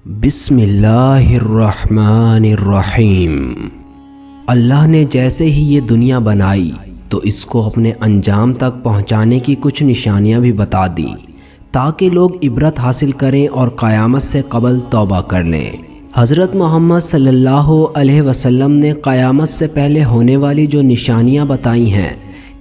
بسم اللہ الرحمن الرحیم۔ اللہ نے جیسے ہی یہ دنیا بنائی تو اس کو اپنے انجام تک پہنچانے کی کچھ نشانیاں بھی بتا دیں تاکہ لوگ عبرت حاصل کریں اور قیامت سے قبل توبہ کر لیں۔ حضرت محمد صلی اللہ علیہ وسلم نے قیامت سے پہلے ہونے والی جو نشانیاں بتائی ہیں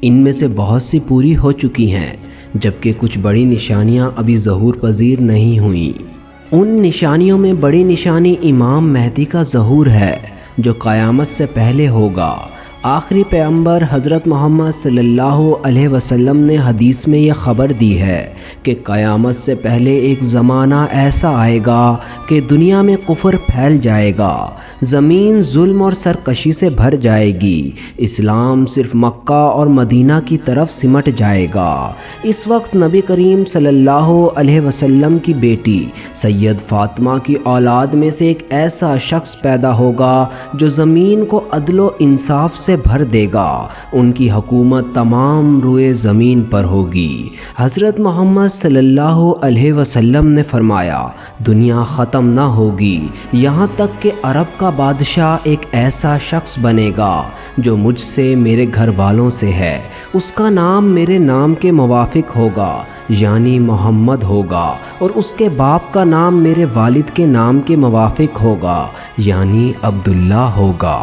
ان میں سے بہت سی پوری ہو چکی ہیں، جبکہ کچھ بڑی نشانیاں ابھی ظہور پذیر نہیں ہوئیں۔ ان نشانیوں میں بڑی نشانی امام مہدی کا ظہور ہے جو قیامت سے پہلے ہوگا۔ آخری پیغمبر حضرت محمد صلی اللہ علیہ وسلم نے حدیث میں یہ خبر دی ہے کہ قیامت سے پہلے ایک زمانہ ایسا آئے گا کہ دنیا میں کفر پھیل جائے گا، زمین ظلم اور سرکشی سے بھر جائے گی، اسلام صرف مکہ اور مدینہ کی طرف سمٹ جائے گا۔ اس وقت نبی کریم صلی اللہ علیہ وسلم کی بیٹی سید فاطمہ کی اولاد میں سے ایک ایسا شخص پیدا ہوگا جو زمین کو عدل و انصاف سے بھر دے گا، ان کی حکومت تمام روئے زمین پر ہوگی۔ حضرت محمد صلی اللہ علیہ وسلم نے فرمایا دنیا ختم نہ ہوگی یہاں تک کہ عرب کا بادشاہ ایک ایسا شخص بنے گا جو مجھ سے میرے گھر والوں سے ہے، اس کا نام میرے نام کے موافق ہوگا یعنی محمد ہوگا، اور اس کے باپ کا نام میرے والد کے نام کے موافق ہوگا یعنی عبداللہ ہوگا۔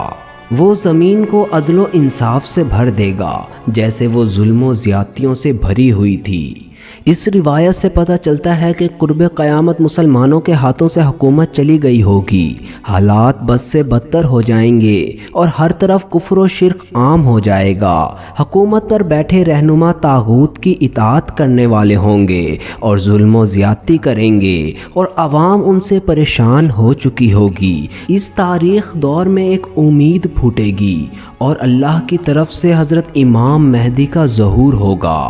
وہ زمین کو عدل و انصاف سے بھر دے گا جیسے وہ ظلم و زیادتیوں سے بھری ہوئی تھی۔ اس روایت سے پتہ چلتا ہے کہ قرب قیامت مسلمانوں کے ہاتھوں سے حکومت چلی گئی ہوگی، حالات بد سے بدتر ہو جائیں گے اور ہر طرف کفر و شرک عام ہو جائے گا۔ حکومت پر بیٹھے رہنما طاغوت کی اطاعت کرنے والے ہوں گے اور ظلم و زیادتی کریں گے اور عوام ان سے پریشان ہو چکی ہوگی۔ اس تاریخ دور میں ایک امید پھوٹے گی اور اللہ کی طرف سے حضرت امام مہدی کا ظہور ہوگا۔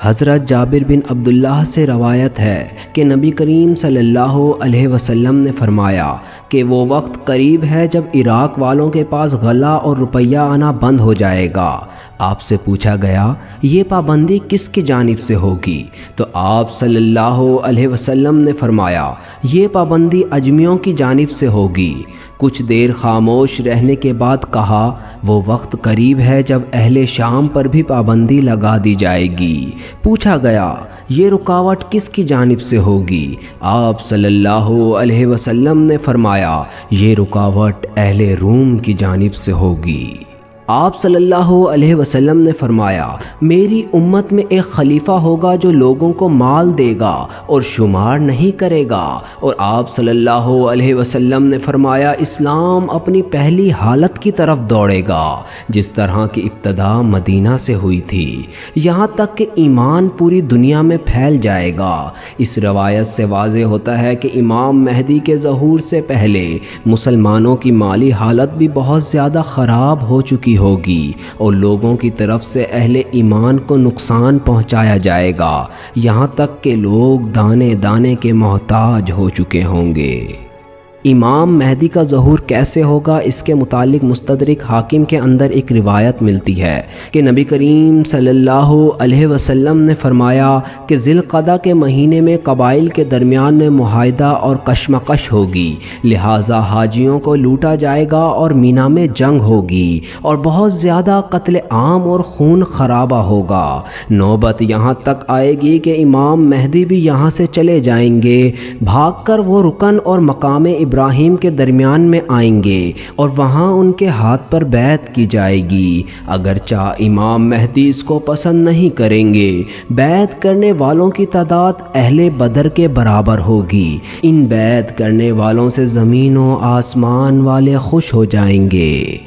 حضرت جابر بن عبداللہ سے روایت ہے کہ نبی کریم صلی اللہ علیہ وسلم نے فرمایا کہ وہ وقت قریب ہے جب عراق والوں کے پاس غلہ اور روپیہ آنا بند ہو جائے گا۔ آپ سے پوچھا گیا یہ پابندی کس کی جانب سے ہوگی؟ تو آپ صلی اللہ علیہ وسلم نے فرمایا یہ پابندی اجمیوں کی جانب سے ہوگی۔ کچھ دیر خاموش رہنے کے بعد کہا وہ وقت قریب ہے جب اہل شام پر بھی پابندی لگا دی جائے گی۔ پوچھا گیا یہ رکاوٹ کس کی جانب سے ہوگی؟ آپ صلی اللہ علیہ وسلم نے فرمایا یہ رکاوٹ اہل روم کی جانب سے ہوگی۔ آپ صلی اللہ علیہ وسلم نے فرمایا میری امت میں ایک خلیفہ ہوگا جو لوگوں کو مال دے گا اور شمار نہیں کرے گا، اور آپ صلی اللہ علیہ وسلم نے فرمایا اسلام اپنی پہلی حالت کی طرف دوڑے گا جس طرح کی ابتدا مدینہ سے ہوئی تھی، یہاں تک کہ ایمان پوری دنیا میں پھیل جائے گا۔ اس روایت سے واضح ہوتا ہے کہ امام مہدی کے ظہور سے پہلے مسلمانوں کی مالی حالت بھی بہت زیادہ خراب ہو چکی ہوگی اور لوگوں کی طرف سے اہل ایمان کو نقصان پہنچایا جائے گا، یہاں تک کہ لوگ دانے دانے کے محتاج ہو چکے ہوں گے۔ امام مہدی کا ظہور کیسے ہوگا اس کے متعلق مستدرک حاکم کے اندر ایک روایت ملتی ہے کہ نبی کریم صلی اللہ علیہ وسلم نے فرمایا کہ ذی القعدہ کے مہینے میں قبائل کے درمیان میں معاہدہ اور کشمکش ہوگی، لہٰذا حاجیوں کو لوٹا جائے گا اور مینا میں جنگ ہوگی اور بہت زیادہ قتل عام اور خون خرابہ ہوگا۔ نوبت یہاں تک آئے گی کہ امام مہدی بھی یہاں سے چلے جائیں گے، بھاگ کر وہ رکن اور مقام ابراہیم کے درمیان میں آئیں گے اور وہاں ان کے ہاتھ پر بیعت کی جائے گی۔ اگرچہ امام مہدی اس کو پسند نہیں کریں گے، بیعت کرنے والوں کی تعداد اہل بدر کے برابر ہوگی۔ ان بیعت کرنے والوں سے زمین و آسمان والے خوش ہو جائیں گے۔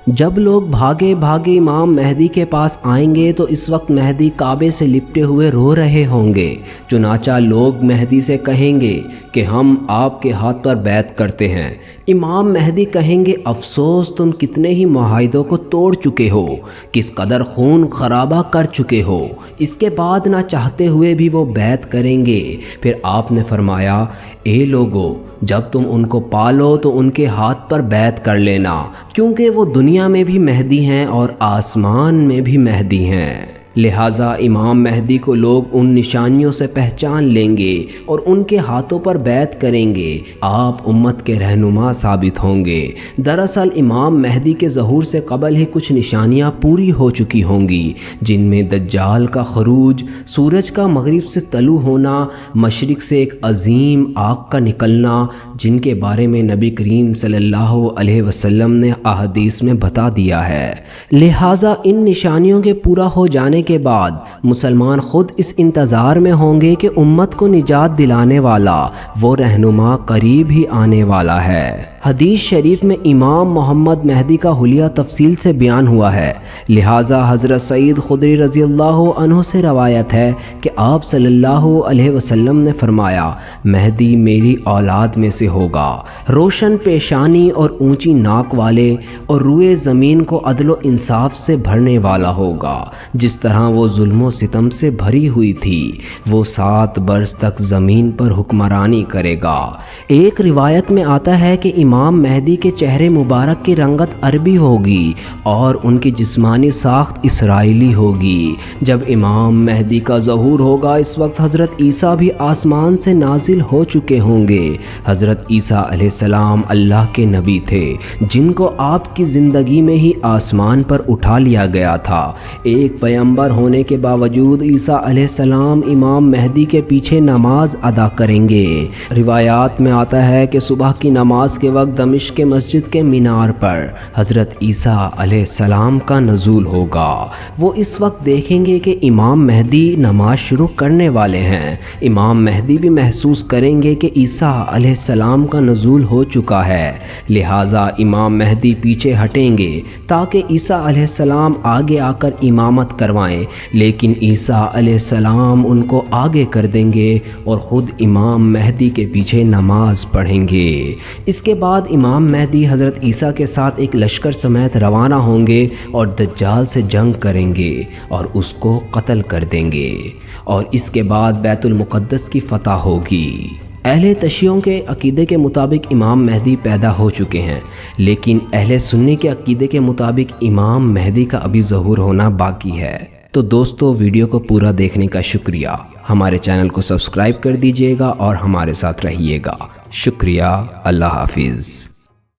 جب لوگ بھاگے بھاگے امام مہدی کے پاس آئیں گے تو اس وقت مہدی کعبے سے لپٹے ہوئے رو رہے ہوں گے، چنانچہ لوگ مہدی سے کہیں گے کہ ہم آپ کے ہاتھ پر بیعت کرتے ہیں۔ امام مہدی کہیں گے افسوس تم کتنے ہی معاہدوں کو توڑ چکے ہو، کس قدر خون خرابہ کر چکے ہو۔ اس کے بعد نہ چاہتے ہوئے بھی وہ بیعت کریں گے۔ پھر آپ نے فرمایا اے لوگو جب تم ان کو پالو تو ان کے ہاتھ پر بیعت کر لینا، کیونکہ وہ دنیا میں بھی مہدی ہیں اور آسمان میں بھی مہدی ہیں۔ لہٰذا امام مہدی کو لوگ ان نشانیوں سے پہچان لیں گے اور ان کے ہاتھوں پر بیعت کریں گے۔ آپ امت کے رہنما ثابت ہوں گے۔ دراصل امام مہدی کے ظہور سے قبل ہی کچھ نشانیاں پوری ہو چکی ہوں گی، جن میں دجال کا خروج، سورج کا مغرب سے طلوع ہونا، مشرق سے ایک عظیم آگ کا نکلنا، جن کے بارے میں نبی کریم صلی اللہ علیہ وسلم نے احادیث میں بتا دیا ہے۔ لہٰذا ان نشانیوں کے پورا ہو جانے کے بعد مسلمان خود اس انتظار میں ہوں گے کہ امت کو نجات دلانے والا وہ رہنما قریب ہی آنے والا ہے۔ حدیث شریف میں امام محمد مہدی کا حلیہ تفصیل سے بیان ہوا ہے، لہٰذا حضرت سعید خدری رضی اللہ عنہ سے روایت ہے کہ آپ صلی اللہ علیہ وسلم نے فرمایا، مہدی میری اولاد میں سے ہوگا، روشن پیشانی اور اونچی ناک والے، اور روئے زمین کو عدل و انصاف سے بھرنے والا ہوگا۔ جس طرح وہ ظلم و ستم سے بھری ہوئی تھی، وہ 7 برس تک زمین پر حکمرانی کرے گا۔ ایک روایت میں آتا ہے کہ امام مہدی کے چہرے مبارک کی رنگت عربی ہوگی اور ان کی جسمانی ساخت اسرائیلی ہوگی۔ جب امام مہدی کا ظہور ہوگا، اس وقت حضرت عیسیٰ بھی آسمان سے نازل ہو چکے ہوں گے۔ حضرت عیسیٰ علیہ السلام اللہ کے نبی تھے، جن کو آپ کی زندگی میں ہی آسمان پر اٹھا لیا گیا تھا۔ ایک پیغمبر ہونے کے باوجود عیسیٰ علیہ السلام امام مہدی کے پیچھے نماز ادا کریں گے۔ روایات میں آتا ہے کہ صبح کی نماز کے وقت دمشق کے مسجد کے مینار پر حضرت عیسیٰ علیہ السلام کا نزول ہوگا۔ وہ اس وقت دیکھیں گے کہ امام مہدی نماز شروع کرنے والے ہیں۔ امام مہدی بھی محسوس کریں گے کہ عیسیٰ علیہ السلام کا نزول ہو چکا ہے، لہٰذا امام مہدی پیچھے ہٹیں گے تاکہ عیسیٰ علیہ السلام آگے آ کر امامت کروائیں، لیکن عیسیٰ علیہ السلام ان کو آگے کر دیں گے اور خود امام مہدی کے پیچھے نماز پڑھیں گے۔ اس کے بعد امام مہدی حضرت عیسیٰ کے ساتھ ایک لشکر سمیت روانہ ہوں گے اور دجال سے جنگ کریں گے اور اس کو قتل کر دیں گے، اور اس کے بعد بیت المقدس کی فتح ہوگی۔ اہل تشیعوں کے عقیدے کے مطابق امام مہدی پیدا ہو چکے ہیں، لیکن اہل سنی کے عقیدے کے مطابق امام مہدی کا ابھی ظہور ہونا باقی ہے۔ تو دوستو، ویڈیو کو پورا دیکھنے کا شکریہ۔ ہمارے چینل کو سبسکرائب کر دیجئے گا اور ہمارے ساتھ رہیے گا۔ شکریہ۔ اللہ حافظ۔